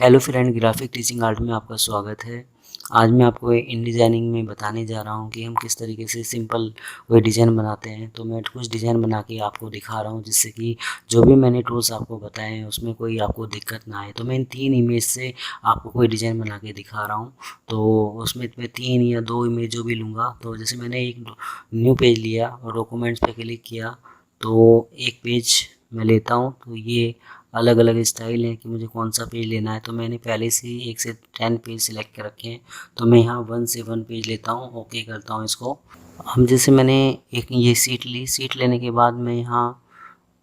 Hello friend, graphic teaching art में आपका स्वागत है। आज मैं आपको इन डिज़ाइनिंग में बताने जा रहा हूँ कि हम किस तरीके से सिंपल कोई डिज़ाइन बनाते हैं। तो मैं कुछ डिज़ाइन बना के आपको दिखा रहा हूँ, जिससे कि जो भी मैंने टूल्स आपको बताए हैं उसमें कोई आपको दिक्कत ना आए। तो मैं इन 3 इमेज से आपको कोई डिज़ाइन बना के दिखा रहा हूँ। तो उसमें मैं 3 या 2 इमेज जो भी लूँगा। तो जैसे मैंने एक न्यू पेज लिया और डॉक्यूमेंट्स पे क्लिक किया, तो एक पेज मैं लेता हूँ। तो ये अलग अलग स्टाइल है कि मुझे कौन सा पेज लेना है। तो मैंने पहले से ही 1 से 10 पेज सिलेक्ट कर रखे हैं। तो मैं यहाँ 1 से 1 पेज लेता हूँ, ओके करता हूँ इसको। अब जैसे मैंने एक ये सीट ली, सीट लेने के बाद मैं यहाँ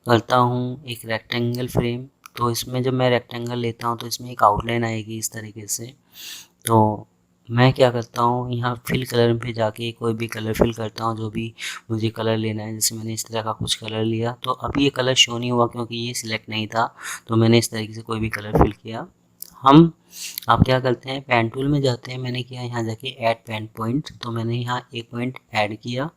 करता हूँ एक रेक्टेंगल फ्रेम। तो इसमें जब मैं रेक्टेंगल लेता हूँ तो इसमें एक आउटलाइन आएगी इस तरीके से। तो मैं क्या करता हूँ, यहाँ फिल कलर पे जाके कोई भी कलर फिल करता हूँ, जो भी मुझे कलर लेना है। जैसे मैंने इस तरह का कुछ कलर लिया, तो अभी ये कलर शो नहीं हुआ क्योंकि ये सिलेक्ट नहीं था। तो मैंने इस तरीके से कोई भी कलर फिल किया। हम आप क्या करते हैं, पेन टूल में जाते हैं। मैंने किया यहाँ जाके ऐड पेन पॉइंट। तो मैंने यहाँ एक पॉइंट ऐड किया।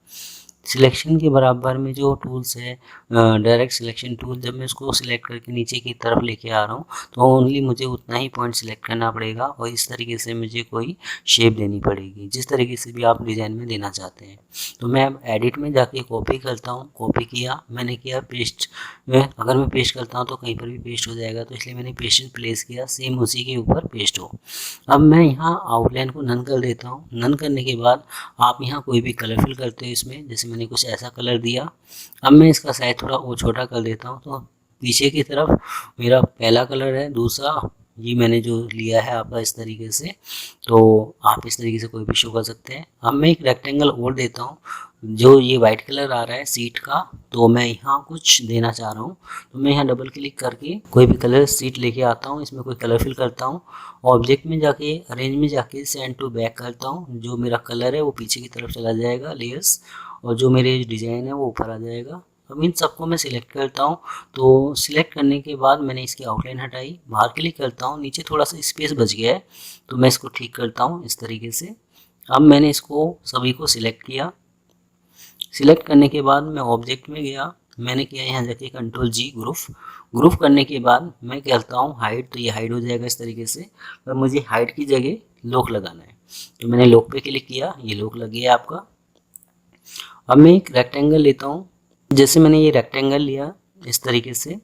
सिलेक्शन के बराबर में जो टूल्स है, डायरेक्ट सिलेक्शन टूल, जब मैं उसको सिलेक्ट करके नीचे की तरफ लेके आ रहा हूँ तो ओनली मुझे उतना ही पॉइंट सिलेक्ट करना पड़ेगा और इस तरीके से मुझे कोई शेप देनी पड़ेगी, जिस तरीके से भी आप डिज़ाइन में देना चाहते हैं। तो मैं अब एडिट में जाके कॉपी करता हूँ। कॉपी किया, मैंने किया पेस्ट में। अगर मैं पेस्ट करता हूँ तो कहीं पर भी पेस्ट हो जाएगा, तो इसलिए मैंने पेस्ट प्लेस किया, सेम उसी के ऊपर पेस्ट हो। अब मैं यहाँ आउटलाइन को नन कर देता हूँ। नन करने के बाद आप यहाँ कोई भी कलर फिल करते हो इसमें। जैसे मैंने कुछ ऐसा कलर दिया। अब मैं इसका साइज थोड़ा और छोटा कर देता हूँ। तो पीछे की तरफ मेरा पहला कलर है, दूसरा ये मैंने जो लिया है आपका इस तरीके से। तो आप इस तरीके से कोई भी शो कर सकते हैं। अब मैं एक रेक्टेंगल और देता हूँ। जो ये वाइट कलर आ रहा है सीट का, तो मैं यहाँ कुछ देना चाह रहा हूँ। तो मैं यहाँ डबल क्लिक करके कोई भी कलर सीट लेके आता हूँ, इसमें कोई कलर फिल करता हूँ। ऑब्जेक्ट में जाके अरेंज में जाके सेंड टू बैक करता हूँ। जो मेरा कलर है वो पीछे की तरफ चला जाएगा, लेयर्स, और जो मेरे डिज़ाइन है वो ऊपर आ जाएगा। अब इन सबको मैं सिलेक्ट करता हूँ। तो सिलेक्ट करने के बाद मैंने इसकी आउटलाइन हटाई, बाहर क्लिक करता हूँ, नीचे थोड़ा सा स्पेस बच गया है तो मैं इसको ठीक करता हूँ इस तरीके से। अब मैंने इसको सभी को सिलेक्ट किया। सिलेक्ट करने के बाद मैं ऑब्जेक्ट में गया। मैंने किया यहाँ जाके कंट्रोल जी, ग्रुप। ग्रुप करने के बाद मैं कहता हूँ हाइड, तो ये हाइड हो जाएगा इस तरीके से। पर मुझे हाइड की जगह लॉक लगाना है, तो मैंने लॉक पे क्लिक किया, ये लॉक लग गया आपका। अब मैं एक रेक्टेंगल लेता हूँ। जैसे मैंने ये रेक्टेंगल लिया इस तरीके से।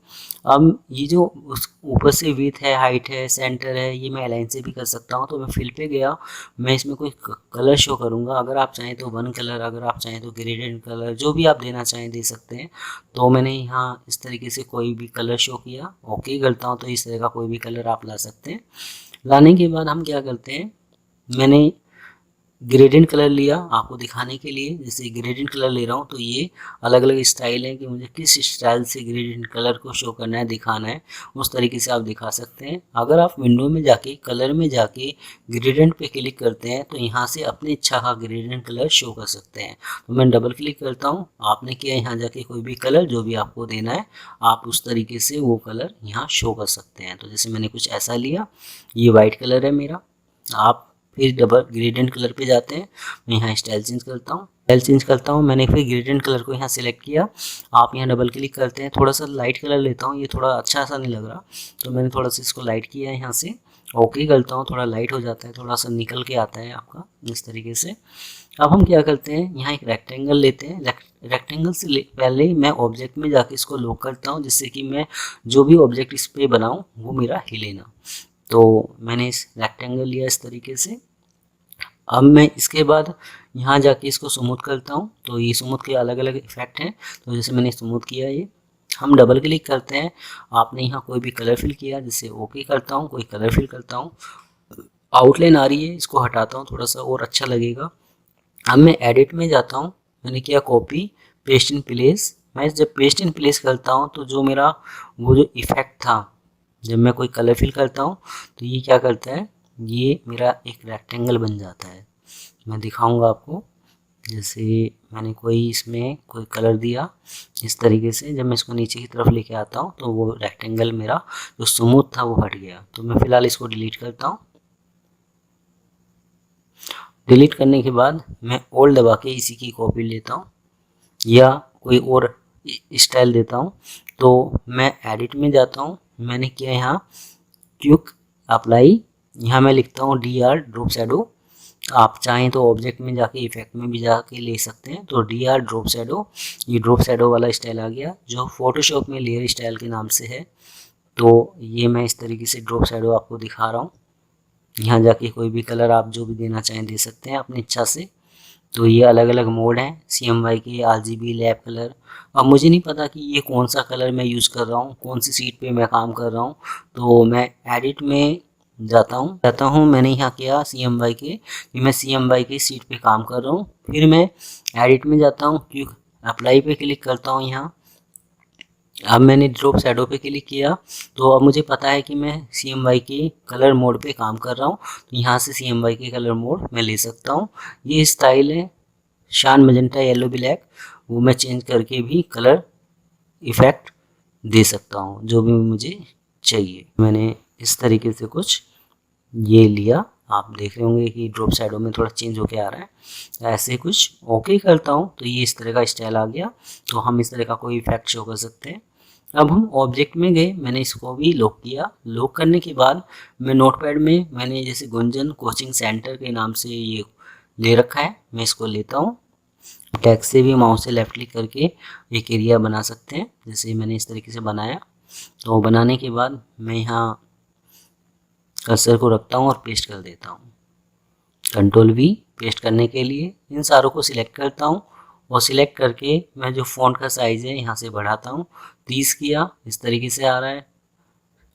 अब ये जो उस ऊपर से विड्थ है, हाइट है, सेंटर है, ये मैं अलाइन से भी कर सकता हूँ। तो मैं फिल पे गया, मैं इसमें कोई कलर शो करूँगा। अगर आप चाहें तो 1 कलर, अगर आप चाहें तो ग्रेडियंट कलर, जो भी आप देना चाहें दे सकते हैं। तो मैंने यहाँ इस तरीके से कोई भी कलर शो किया, ओके करता हूँ। तो इस तरह का कोई भी कलर आप ला सकते हैं। लाने के बाद हम क्या करते हैं, मैंने ग्रेडियंट कलर लिया आपको दिखाने के लिए। जैसे ग्रेडियंट कलर ले रहा हूँ, तो ये अलग अलग स्टाइल है कि मुझे किस स्टाइल से ग्रेडियंट कलर को शो करना है, दिखाना है, उस तरीके से आप दिखा सकते हैं। अगर आप विंडो में जाके कलर में जाके ग्रेडियंट पे क्लिक करते हैं तो यहाँ से अपनी इच्छा का ग्रेडियंट कलर शो कर सकते हैं। तो मैं डबल क्लिक करता हूँ, आपने किया, यहाँ जाके कोई भी कलर जो भी आपको देना है आप उस तरीके से वो कलर यहाँ शो कर सकते हैं। तो जैसे मैंने कुछ ऐसा लिया, ये वाइट कलर है मेरा। आप फिर डबल ग्रेडियंट कलर पे जाते हैं। मैं यहाँ स्टाइल चेंज करता हूँ, स्टाइल चेंज करता हूँ। मैंने फिर ग्रेडियंट कलर को यहाँ सिलेक्ट किया। आप यहाँ डबल क्लिक करते हैं, थोड़ा सा लाइट कलर लेता हूँ, ये थोड़ा अच्छा सा नहीं लग रहा, तो मैंने थोड़ा सा इसको लाइट किया है यहाँ से। ओके करता हूँ, थोड़ा लाइट हो जाता है, थोड़ा सा निकल के आता है आपका इस तरीके से। अब हम क्या करते हैं, यहाँ एक रेक्टेंगल लेते हैं। रेक्टेंगल से पहले मैं ऑब्जेक्ट में जाके इसको लॉक करता हूँ, जिससे कि मैं जो भी ऑब्जेक्ट इस पर बनाऊँ वो मेरा हिले ना। तो मैंने इस रेक्टेंगल लिया इस तरीके से। अब मैं इसके बाद यहाँ जाके इसको स्मूथ करता हूँ। तो ये स्मूथ के अलग अलग इफेक्ट हैं। तो जैसे मैंने स्मूथ किया, ये हम डबल क्लिक करते हैं। आपने यहाँ कोई भी कलर फिल किया, जैसे ओके करता हूँ, कोई कलर फिल करता हूँ। आउटलाइन आ रही है, इसको हटाता हूँ थोड़ा सा और अच्छा लगेगा। अब मैं एडिट में जाता हूँ। मैंने किया कॉपी, पेस्ट इन प्लेस। मैं जब पेस्ट इन प्लेस करता हूँ तो जो मेरा वो जो इफेक्ट था, जब मैं कोई कलर फिल करता हूँ तो ये क्या करता है, ये मेरा एक रेक्टेंगल बन जाता है। मैं दिखाऊंगा आपको। जैसे मैंने कोई इसमें कोई कलर दिया इस तरीके से, जब मैं इसको नीचे की तरफ लेके आता हूँ तो वो रेक्टेंगल मेरा जो स्मूथ था वो हट गया। तो मैं फ़िलहाल इसको डिलीट करता हूँ। डिलीट करने के बाद मैं ऑल दबा के इसी की कॉपी लेता हूँ या कोई और स्टाइल देता हूँ। तो मैं एडिट में जाता हूँ। मैंने किया यहाँ क्विक अप्लाई, यहाँ मैं लिखता हूँ DR ड्रॉप शैडो। आप चाहें तो ऑब्जेक्ट में जाके इफेक्ट में भी जाके ले सकते हैं। तो DR ड्रॉप शैडो, ये ड्रॉप शैडो वाला स्टाइल आ गया जो फोटोशॉप में लेयर स्टाइल के नाम से है। तो ये मैं इस तरीके से ड्रॉप शैडो आपको दिखा रहा हूँ। यहाँ जाके कोई भी कलर आप जो भी देना चाहें दे सकते हैं अपनी इच्छा से। तो ये अलग अलग मोड हैं CMYK के, RGB, लैब कलर। अब मुझे नहीं पता कि ये कौन सा कलर मैं यूज़ कर रहा हूँ, कौन सी सीट पे मैं काम कर रहा हूँ। तो मैं एडिट में जाता हूँ मैंने यहाँ किया CMYK कि मैं CMYK सीट पे काम कर रहा हूँ। फिर मैं एडिट में जाता हूँ, क्योंकि अप्लाई पे क्लिक करता हूँ यहाँ। अब मैंने ड्रॉप शैडो पे क्लिक किया तो अब मुझे पता है कि मैं CMYK कलर मोड पे काम कर रहा हूँ। तो यहाँ से CMYK कलर मोड मैं ले सकता हूँ। ये स्टाइल है शान मजेंटा येलो ब्लैक, वो मैं चेंज करके भी कलर इफ़ेक्ट दे सकता हूँ जो भी मुझे चाहिए। मैंने इस तरीके से कुछ ये लिया, आप देख रहे होंगे कि ड्रॉप शैडो में थोड़ा चेंज होके आ रहा है। तो ऐसे कुछ ओके करता हूँ तो ये इस तरह का स्टाइल आ गया। तो हम इस तरह का कोई इफेक्ट शो कर सकते हैं। अब हम ऑब्जेक्ट में गए, मैंने इसको भी लॉक किया। लॉक करने के बाद मैं नोटपैड में मैंने जैसे गुंजन कोचिंग सेंटर के नाम से ये ले रखा है, मैं इसको लेता हूँ। टैग से भी माउस से लेफ्ट क्लिक करके एक एरिया बना सकते हैं, जैसे मैंने इस तरीके से बनाया। तो बनाने के बाद मैं यहाँ कर्सर को रखता हूँ और पेस्ट कर देता हूँ। Ctrl V पेस्ट करने के लिए इन सारों को सिलेक्ट करता हूँ और सिलेक्ट करके मैं जो फ़ॉन्ट का साइज़ है यहाँ से बढ़ाता हूँ। 30 किया, इस तरीके से आ रहा है।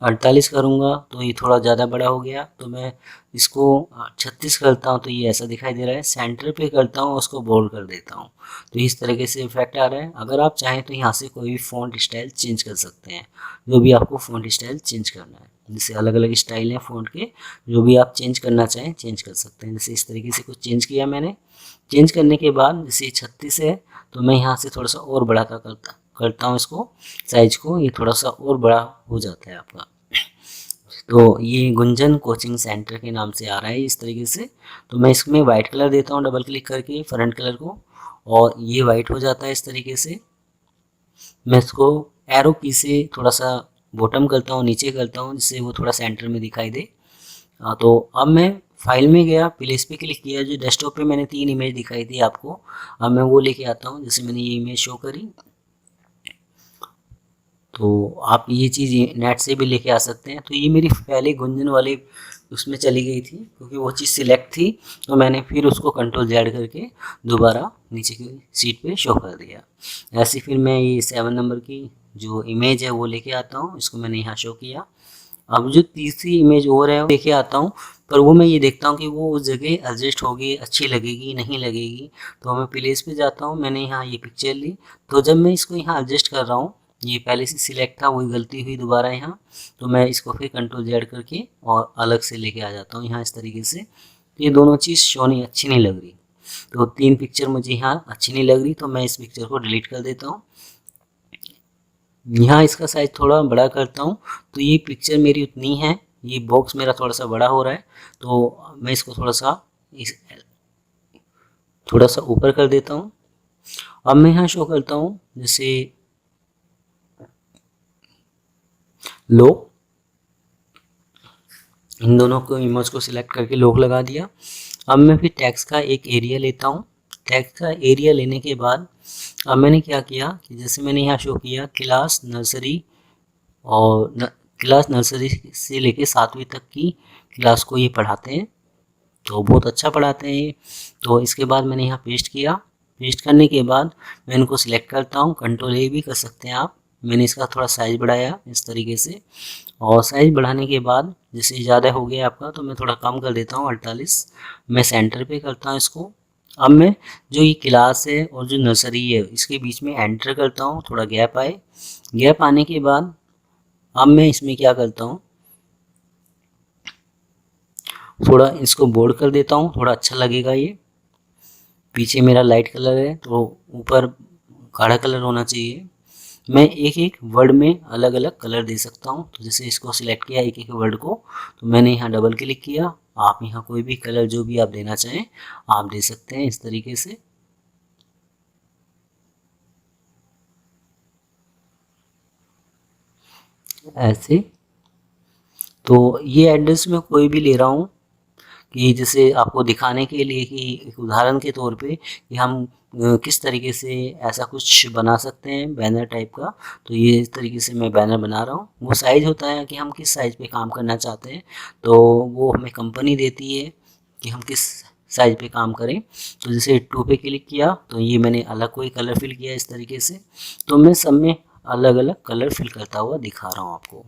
48 करूँगा तो ये थोड़ा ज़्यादा बड़ा हो गया, तो मैं इसको 36 करता हूँ तो ये ऐसा दिखाई दे रहा है। सेंटर पे करता हूँ, उसको बोल्ड कर देता हूँ, तो इस तरीके से इफेक्ट आ रहा है। अगर आप चाहें तो यहाँ से कोई भी फ़ॉन्ट स्टाइल चेंज कर सकते हैं, जो भी आपको फ़ॉन्ट स्टाइल चेंज करना है। जैसे अलग अलग स्टाइल हैं फ़ॉन्ट के, जो भी आप चेंज करना चाहें चेंज कर सकते हैं। जैसे इस तरीके से कुछ चेंज किया मैंने। चेंज करने के बाद जैसे 36 है तो मैं यहाँ से थोड़ा सा और बढ़ाता करता हूँ इसको, साइज को, ये थोड़ा सा और बड़ा हो जाता है आपका। तो ये गुंजन कोचिंग सेंटर के नाम से आ रहा है इस तरीके से। तो मैं इसमें वाइट कलर देता हूँ डबल क्लिक करके फ्रंट कलर को, और ये वाइट हो जाता है इस तरीके से। मैं इसको एरो की से थोड़ा सा बॉटम करता हूँ, नीचे करता हूँ, जिससे वो थोड़ा सेंटर में दिखाई दे। तो अब मैं फाइल में गया, प्लेस पे क्लिक किया, जो डेस्कटॉप पे मैंने 3 इमेज दिखाई थी आपको, अब मैं वो लेके आता हूँ। जैसे मैंने ये इमेज शो करी, तो आप ये चीज़ नेट से भी लेके आ सकते हैं। तो ये मेरी पहले गुंजन वाले उसमें चली गई थी, क्योंकि वो चीज़ सिलेक्ट थी, तो मैंने फिर उसको Ctrl Z करके दोबारा नीचे की सीट पे शो कर दिया। ऐसे फिर मैं ये 7 नंबर की जो इमेज है वो लेके आता हूँ, इसको मैंने यहाँ शो किया। अब जो तीसरी इमेज और है लेके आता हूँ, पर वो मैं ये देखता हूँ कि वो उस जगह एडजस्ट होगी, अच्छी लगेगी नहीं लगेगी। तो मैं प्लेस पे जाता हूँ, मैंने यहाँ ये पिक्चर ली, तो जब मैं इसको यहाँ एडजस्ट कर रहा हूँ, ये पहले से सिलेक्ट था, वही गलती हुई दोबारा यहाँ। तो मैं इसको फिर Ctrl Z करके और अलग से लेके आ जाता हूँ यहाँ इस तरीके से। तो ये दोनों चीज़ शो नहीं, अच्छी नहीं लग रही। तो 3 पिक्चर मुझे यहाँ अच्छी नहीं लग रही, तो मैं इस पिक्चर को डिलीट कर देता हूँ। यहाँ इसका साइज थोड़ा बड़ा करता हूँ, तो ये पिक्चर मेरी उतनी है, ये बॉक्स मेरा थोड़ा सा बड़ा हो रहा है, तो मैं इसको थोड़ा सा ऊपर कर देता हूँ। अब मैं यहाँ शो करता हूँ, जैसे लो, इन दोनों को इमेज को सिलेक्ट करके लॉक लगा दिया। अब मैं फिर टेक्स्ट का एक एरिया लेता हूँ। टेक्स्ट का एरिया लेने के बाद अब मैंने क्या किया कि जैसे मैंने यहाँ शो किया क्लास नर्सरी, और क्लास नर्सरी से लेके 7वीं तक की क्लास को ये पढ़ाते हैं, तो बहुत अच्छा पढ़ाते हैं ये। तो इसके बाद मैंने यहाँ पेस्ट किया। पेस्ट करने के बाद मैं इनको सिलेक्ट करता हूँ, Ctrl A भी कर सकते हैं आप। मैंने इसका थोड़ा साइज़ बढ़ाया इस तरीके से, और साइज़ बढ़ाने के बाद जैसे ज़्यादा हो गया आपका, तो मैं थोड़ा कम कर देता हूँ 48। मैं सेंटर पे करता हूँ इसको। अब मैं जो ये क्लास है और जो नर्सरी है इसके बीच में एंटर करता हूँ, थोड़ा गैप आए। गैप आने के बाद अब मैं इसमें क्या करता हूँ, थोड़ा इसको बोल्ड कर देता हूँ, थोड़ा अच्छा लगेगा ये। पीछे मेरा लाइट कलर है तो ऊपर गाढ़ा कलर होना चाहिए। मैं एक एक वर्ड में अलग अलग कलर दे सकता हूँ। तो जैसे इसको सिलेक्ट किया एक एक वर्ड को, तो मैंने यहाँ डबल क्लिक किया। आप यहाँ कोई भी कलर जो भी आप देना चाहें आप दे सकते हैं इस तरीके से। ऐसे तो ये एड्रेस मैं कोई भी ले रहा हूँ कि जैसे आपको दिखाने के लिए कि एक उदाहरण के तौर पे कि हम किस तरीके से ऐसा कुछ बना सकते हैं बैनर टाइप का। तो ये इस तरीके से मैं बैनर बना रहा हूँ। वो साइज़ होता है कि हम किस साइज़ पे काम करना चाहते हैं, तो वो हमें कंपनी देती है कि हम किस साइज़ पे काम करें। तो जैसे 2 पे क्लिक किया तो ये मैंने अलग कोई कलर फिल किया इस तरीके से। तो मैं सब में अलग अलग कलर फिल करता हुआ दिखा रहा हूँ आपको।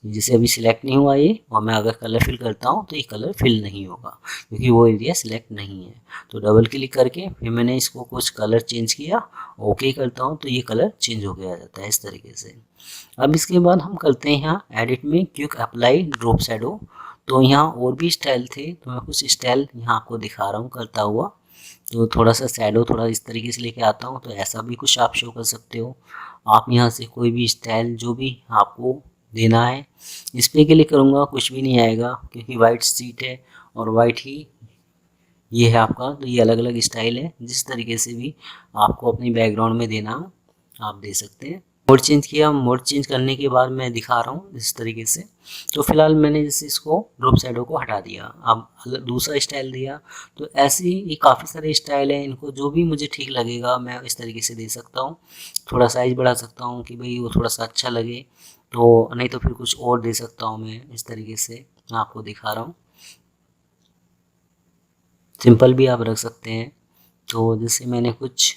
जैसे अभी सिलेक्ट नहीं हुआ ये, और मैं अगर कलर फिल करता हूँ तो ये कलर फिल नहीं होगा क्योंकि वो एरिया सिलेक्ट नहीं है। तो डबल क्लिक करके फिर मैंने इसको कुछ कलर चेंज किया, ओके करता हूँ तो ये कलर चेंज हो गया जाता है इस तरीके से। अब इसके बाद हम करते हैं यहाँ एडिट में क्विक अप्लाई ड्रॉप शैडो। तो यहाँ और भी स्टाइल थे, तो मैं कुछ स्टाइल यहाँ आपको दिखा रहा हूँ करता हुआ। तो थोड़ा सा शैडो थोड़ा इस तरीके से लेके आता हूँ, तो ऐसा भी कुछ आप शो कर सकते हो। आप यहाँ से कोई भी स्टाइल जो भी आपको देना है, इस पे क्लिक करूँगा कुछ भी नहीं आएगा क्योंकि वाइट सीट है और वाइट ही ये है आपका। तो ये अलग अलग स्टाइल है, जिस तरीके से भी आपको अपनी बैकग्राउंड में देना हो आप दे सकते हैं। मोड चेंज किया, मोड चेंज करने के बाद मैं दिखा रहा हूँ इस तरीके से। तो फिलहाल मैंने जैसे इसको ड्रॉप शैडो को हटा दिया, अब दूसरा स्टाइल दिया। तो ऐसे ही ये काफ़ी सारे स्टाइल हैं, इनको जो भी मुझे ठीक लगेगा मैं इस तरीके से दे सकता हूँ। थोड़ा साइज बढ़ा सकता हूँ कि भाई वो थोड़ा सा अच्छा लगे, तो नहीं तो फिर कुछ और दे सकता हूँ मैं इस तरीके से। मैं आपको दिखा रहा हूँ, सिंपल भी आप रख सकते हैं। तो जैसे मैंने कुछ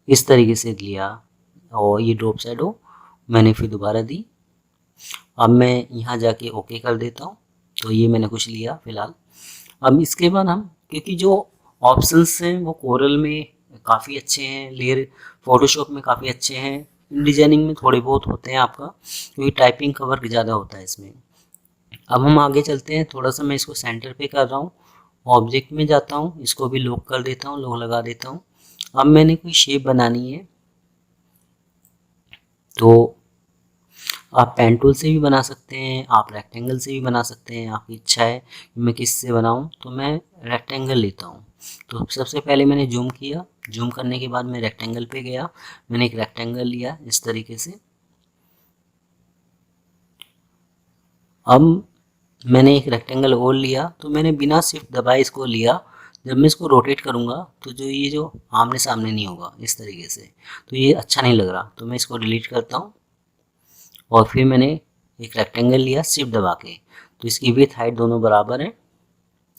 इस तरीके से लिया और ये ड्रॉप शैडो मैंने फिर दोबारा दी। अब मैं यहाँ जाके ओके कर देता हूँ। तो ये मैंने कुछ लिया फिलहाल। अब इसके बाद हम, क्योंकि जो ऑप्शंस हैं वो कोरल में काफ़ी अच्छे हैं, लेयर फोटोशॉप में काफ़ी अच्छे हैं, इन डिजाइनिंग में थोड़े बहुत होते हैं आपका, क्योंकि टाइपिंग का वर्क ज़्यादा होता है इसमें। अब हम आगे चलते हैं, थोड़ा सा मैं इसको सेंटर पे कर रहा हूँ, ऑब्जेक्ट में जाता हूँ, इसको भी लॉक कर देता हूँ, लॉक लगा देता हूँ। अब मैंने कोई शेप बनानी है, तो आप पेन टूल से भी बना सकते हैं, आप रेक्टेंगल से भी बना सकते हैं, आपकी इच्छा है कि मैं किस से बनाऊं। तो मैं रेक्टेंगल लेता हूं। तो सबसे पहले मैंने जूम किया, जूम करने के बाद मैं रेक्टेंगल पे गया, मैंने एक रेक्टेंगल लिया इस तरीके से। अब मैंने एक रेक्टेंगल और लिया, तो मैंने बिना शिफ्ट दबाए इसको लिया। जब मैं इसको रोटेट करूँगा तो जो ये जो आमने सामने नहीं होगा इस तरीके से, तो ये अच्छा नहीं लग रहा, तो मैं इसको डिलीट करता हूँ। और फिर मैंने एक रेक्टेंगल लिया शिफ्ट दबा के, तो इसकी विड्थ हाइट दोनों बराबर है।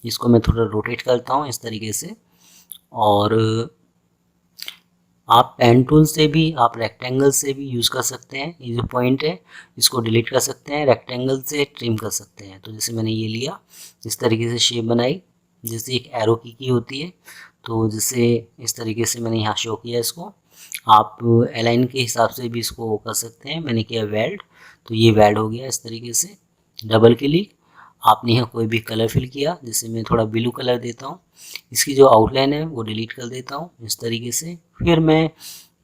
इसको मैं थोड़ा रोटेट करता हूँ इस तरीके से। और आप पेन टूल से भी, आप रेक्टेंगल से भी यूज़ कर सकते हैं। ये जो पॉइंट है इसको डिलीट कर सकते हैं, रेक्टेंगल से ट्रिम कर सकते हैं। तो जैसे मैंने ये लिया, इस तरीके से शेप बनाई, जैसे एक एरो की होती है, तो जैसे इस तरीके से मैंने यहाँ शो किया इसको। आप अलाइन के हिसाब से भी इसको कर सकते हैं। मैंने किया वेल्ड, तो ये वेल्ड हो गया इस तरीके से। डबल क्लिक, आपने यहाँ कोई भी कलर फिल किया, जैसे मैं थोड़ा ब्लू कलर देता हूँ, इसकी जो आउटलाइन है वो डिलीट कर देता हूँ इस तरीके से। फिर मैं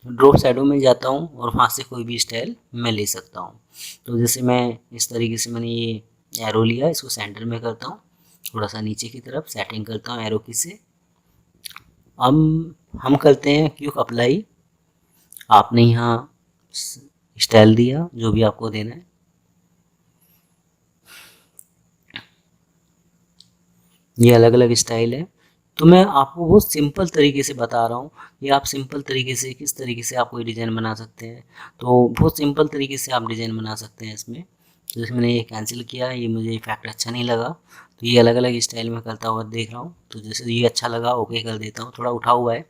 ड्रॉप शैडो में जाता हूँ और वहाँ से कोई भी स्टाइल मैं ले सकता हूँ। तो जैसे मैं इस तरीके से मैंने ये एरो लिया, इसको सेंटर में करता हूँ, थोड़ा सा नीचे की तरफ सेटिंग करता हूँ एरो की से। अब हम करते हैं क्विक अप्लाई। आपने यहाँ स्टाइल दिया जो भी आपको देना है, ये अलग अलग स्टाइल है। तो मैं आपको बहुत सिंपल तरीके से बता रहा हूँ, ये आप सिंपल तरीके से किस तरीके से आप कोई डिज़ाइन बना सकते हैं। तो बहुत सिंपल तरीके से आप डिज़ाइन बना सकते हैं इसमें। तो जैसे मैंने ये कैंसिल किया, ये मुझे इफेक्ट अच्छा नहीं लगा, तो ये अलग अलग स्टाइल में करता हुआ देख रहा हूँ। तो जैसे ये अच्छा लगा ओके कर देता हूँ, थोड़ा उठा हुआ है,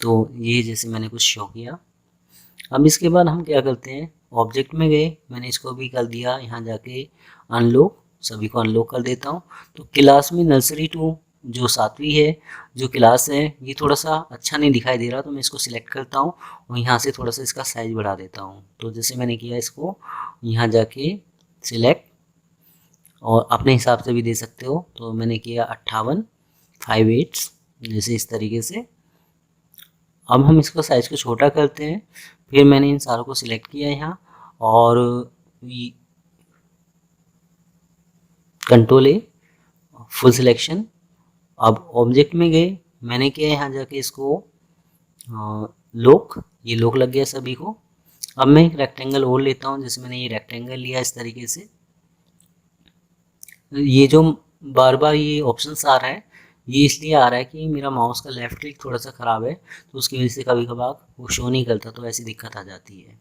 तो ये जैसे मैंने कुछ शो किया। अब इसके बाद हम क्या करते हैं, ऑब्जेक्ट में गए, मैंने इसको भी कर दिया यहाँ जाके अनलॉक, सभी को अनलॉक कर देता हूँ। तो क्लास में नर्सरी टू जो 7वीं है जो क्लास है, ये थोड़ा सा अच्छा नहीं दिखाई दे रहा, तो मैं इसको सिलेक्ट करता हूँ और यहाँ से थोड़ा सा इसका साइज बढ़ा देता हूँ। तो जैसे मैंने किया, इसको यहाँ जाके सिलेक्ट, और अपने हिसाब से भी दे सकते हो। तो मैंने किया 58 5/8 जैसे इस तरीके से। अब हम इसको साइज को छोटा करते हैं। फिर मैंने इन सारों को सिलेक्ट किया यहाँ, और कंट्रोल ए, फुल सिलेक्शन। अब ऑब्जेक्ट में गए, मैंने किया यहाँ जाके इसको लॉक, ये लॉक लग गया सभी को। अब मैं एक रेक्टेंगल और लेता हूँ, जैसे मैंने ये रेक्टेंगल लिया इस तरीके से, ये जो बार बार ये ऑप्शंस आ रहा है, ये इसलिए आ रहा है कि मेरा माउस का लेफ़्ट क्लिक थोड़ा सा ख़राब है, तो उसकी वजह से कभी कभार वो शो नहीं करता, तो ऐसी दिक्कत आ जाती है।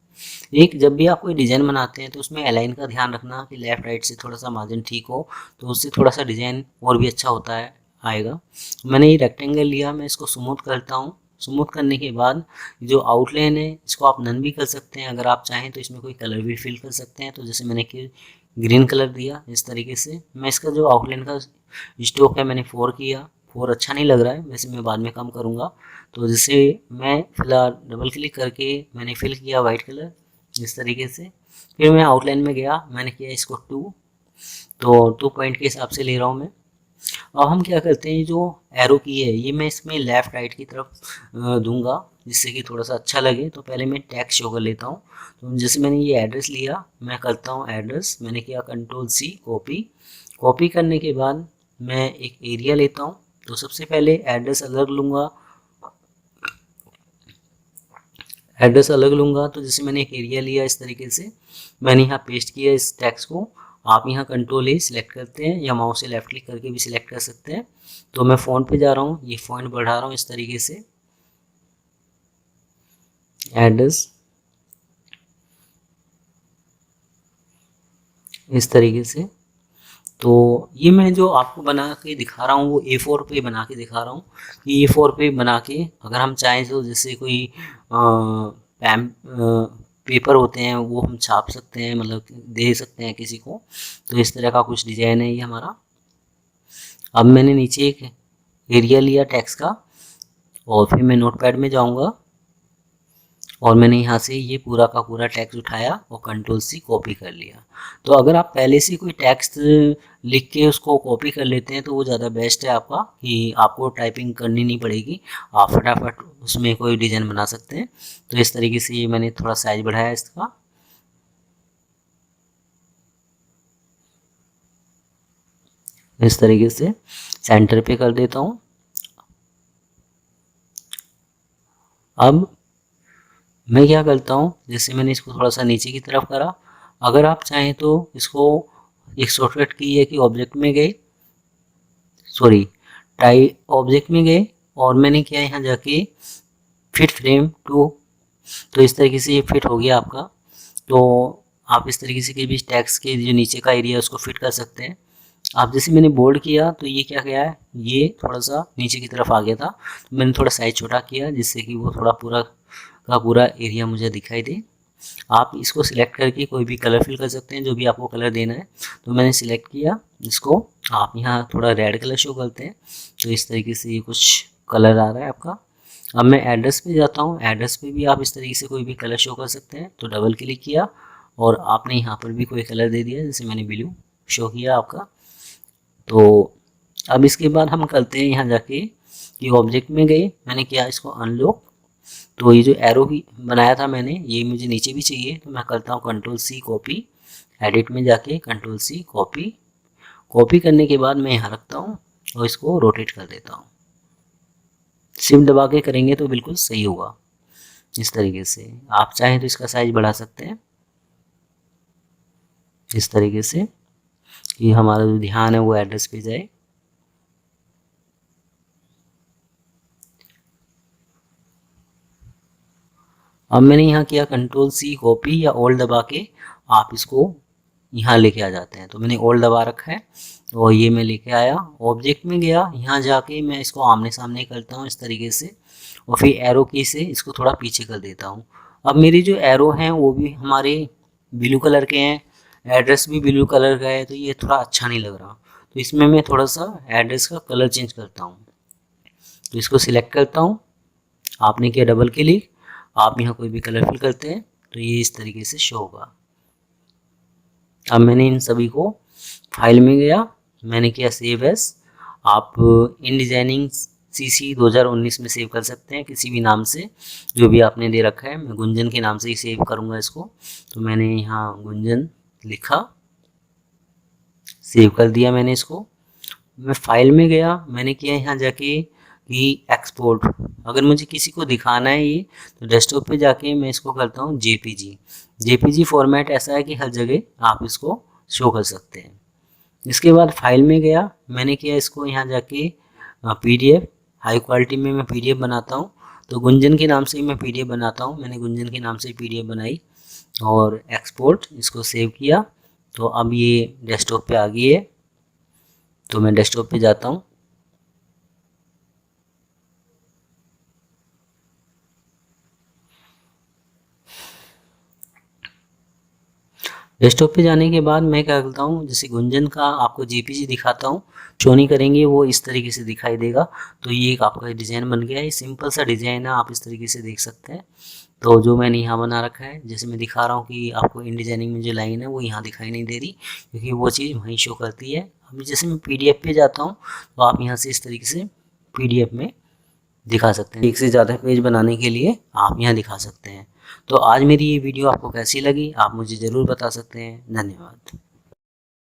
एक जब भी आप कोई डिज़ाइन बनाते हैं तो उसमें अलाइन का ध्यान रखना कि लेफ़्ट राइट से थोड़ा सा मार्जिन ठीक हो, तो उससे थोड़ा सा डिज़ाइन और भी अच्छा होता है आएगा। मैंने ये रेक्टेंगल लिया, मैं इसको स्मूथ करता हूँ। स्मूथ करने के बाद जो आउटलाइन है इसको आप नन भी कर सकते हैं, अगर आप चाहें तो इसमें कोई कलर भी फिल कर सकते हैं। तो जैसे मैंने कि ग्रीन कलर दिया इस तरीके से। मैं इसका जो आउटलाइन का स्ट्रोक है मैंने 4 किया। 4 अच्छा नहीं लग रहा है, वैसे मैं बाद में कम करूँगा। तो जैसे मैं फिलहाल डबल क्लिक करके मैंने फिल किया वाइट कलर इस तरीके से। फिर मैं आउटलाइन में गया, मैंने किया इसको 2, तो 2 पॉइंट के हिसाब से ले रहा हूँ मैं। अब हम क्या करते हैं, जो एरो की है ये मैं इसमें लेफ़्ट राइट की तरफ दूंगा, जिससे कि थोड़ा सा अच्छा लगे। तो पहले मैं टेक्स्ट शो कर लेता हूँ। तो जैसे मैंने ये एड्रेस लिया, मैं करता हूँ एड्रेस, मैंने किया कंट्रोल सी कॉपी। कॉपी करने के बाद मैं एक एरिया लेता हूँ। तो सबसे पहले एड्रेस अलग लूँगा, तो जैसे मैंने एक एरिया लिया इस तरीके से, मैंने यहाँ पेस्ट किया इस टेक्स्ट को। आप यहाँ कंट्रोल ए सिलेक्ट करते हैं या माउस से लेफ्ट क्लिक करके भी सिलेक्ट कर सकते हैं। तो मैं फ़ॉन्ट पे जा रहा हूँ, ये फ़ॉन्ट बढ़ा रहा हूँ इस तरीके से, एड्रेस इस तरीके से। तो ये मैं जो आपको बना के दिखा रहा हूँ वो A4 पे बना के दिखा रहा हूँ कि A4 पे बना के अगर हम चाहें तो जैसे कोई पैम पेपर होते हैं वो हम छाप सकते हैं, मतलब दे सकते हैं किसी को। तो इस तरह का कुछ डिज़ाइन है ये हमारा। अब मैंने नीचे एक एरिया लिया टेक्स्ट का, और फिर मैं नोटपैड में जाऊँगा और मैंने यहाँ से ये पूरा का पूरा टेक्स्ट उठाया और कंट्रोल सी कॉपी कर लिया। तो अगर आप पहले से कोई टेक्स्ट लिख के उसको कॉपी कर लेते हैं तो वो ज़्यादा बेस्ट है आपका, कि आपको टाइपिंग करनी नहीं पड़ेगी, आप फटाफट उसमें कोई डिज़ाइन बना सकते हैं। तो इस तरीके से ये मैंने थोड़ा साइज बढ़ाया इसका। इस तरीके से सेंटर पे कर देता हूँ। अब मैं क्या करता हूँ, जैसे मैंने इसको थोड़ा सा नीचे की तरफ करा, अगर आप चाहें तो इसको एक शॉर्टकट की है कि ऑब्जेक्ट में गए, सॉरी टाई ऑब्जेक्ट में गए और मैंने किया यहाँ जाके फिट फ्रेम टू। तो इस तरीके से ये फिट हो गया आपका। तो आप इस तरीके से किसी भी टैक्स के जो नीचे का एरिया है उसको फिट कर सकते हैं। आप जैसे मैंने बोल्ड किया तो ये क्या गया है, ये थोड़ा सा नीचे की तरफ आ गया था, तो मैंने थोड़ा साइज छोटा किया जिससे कि वो थोड़ा पूरा का पूरा एरिया मुझे दिखाई दे। आप इसको सिलेक्ट करके कोई भी कलर फिल कर सकते हैं, जो भी आपको कलर देना है। तो मैंने सिलेक्ट किया इसको, आप यहाँ थोड़ा रेड कलर शो करते हैं, तो इस तरीके से ये कुछ कलर आ रहा है आपका। अब मैं एड्रेस पे जाता हूँ, एड्रेस पे भी आप इस तरीके से कोई भी कलर शो कर सकते हैं। तो डबल क्लिक किया और आपने यहाँ पर भी कोई कलर दे दिया, जैसे मैंने ब्लू शो किया आपका। तो अब इसके बाद हम करते हैं यहाँ जाके कि ऑब्जेक्ट में गए, मैंने किया इसको अनलॉक। तो ये जो एरो भी बनाया था मैंने, ये मुझे नीचे भी चाहिए, तो मैं करता हूँ कंट्रोल सी कॉपी। एडिट में जाके कंट्रोल सी कॉपी। कॉपी करने के बाद मैं यहाँ रखता हूँ और इसको रोटेट कर देता हूँ। शिफ्ट दबा के करेंगे तो बिल्कुल सही होगा। इस तरीके से आप चाहें तो इसका साइज बढ़ा सकते हैं, इस तरीके से कि हमारा जो ध्यान है वो एड्रेस पे जाए। अब मैंने यहाँ किया कंट्रोल सी कॉपी, या ऑल दबा के आप इसको यहाँ लेके आ जाते हैं। तो मैंने ऑल दबा रखा है और ये मैं लेके आया, ऑब्जेक्ट में गया, यहाँ जाके मैं इसको आमने सामने करता हूँ इस तरीके से, और फिर एरो की से इसको थोड़ा पीछे कर देता हूँ। अब मेरे जो एरो हैं वो भी हमारे ब्लू कलर के हैं, एड्रेस भी ब्लू कलर का है, तो ये थोड़ा अच्छा नहीं लग रहा। तो इसमें मैं थोड़ा सा एड्रेस का कलर चेंज करता हूँ। तो इसको सिलेक्ट करता हूँ, आपने किया डबल क्लिक, आप यहाँ कोई भी कलर फिल करते हैं तो ये इस तरीके से शो होगा। अब मैंने इन सभी को फाइल में गया, मैंने किया सेव एस। आप इन डिजाइनिंग CC 2019 में सेव कर सकते हैं किसी भी नाम से, जो भी आपने दे रखा है। मैं गुंजन के नाम से ही सेव करूँगा इसको। तो मैंने यहाँ गुंजन लिखा, सेव कर दिया मैंने इसको। मैं फाइल में गया, मैंने किया यहाँ जाके कि एक्सपोर्ट। अगर मुझे किसी को दिखाना है ये, तो डेस्कटॉप पे जाके मैं इसको करता हूँ JPG। JPG फॉर्मेट ऐसा है कि हर जगह आप इसको शो कर सकते हैं। इसके बाद फाइल में गया, मैंने किया इसको यहाँ जाके PDF हाई क्वालिटी में मैं PDF बनाता हूँ, तो गुंजन के नाम से ही मैं PDF बनाता हूँ। मैंने गुंजन के नाम से PDF बनाई और एक्सपोर्ट इसको सेव किया। तो अब ये डेस्कटॉप पे आ गई है, तो मैं डेस्कटॉप पे जाता हूँ। डेस्कटॉप पे जाने के बाद मैं क्या करता हूँ, जैसे गुंजन का आपको JPG दिखाता हूँ, शो नहीं करेंगे वो इस तरीके से दिखाई देगा। तो ये एक आपका डिज़ाइन बन गया है, सिंपल सा डिज़ाइन है, आप इस तरीके से देख सकते हैं। तो जो मैंने यहाँ बना रखा है, जैसे मैं दिखा रहा हूँ कि आपको इन डिजाइनिंग में जो लाइन है वो यहाँ दिखाई नहीं दे रही, क्योंकि वो चीज़ वहीं शो करती है। अभी जैसे मैं PDF पे जाता हूँ, तो आप यहाँ से इस तरीके से PDF में दिखा सकते हैं। एक से ज़्यादा पेज बनाने के लिए आप यहाँ दिखा सकते हैं। तो आज मेरी ये वीडियो आपको कैसी लगी, आप मुझे ज़रूर बता सकते हैं। धन्यवाद।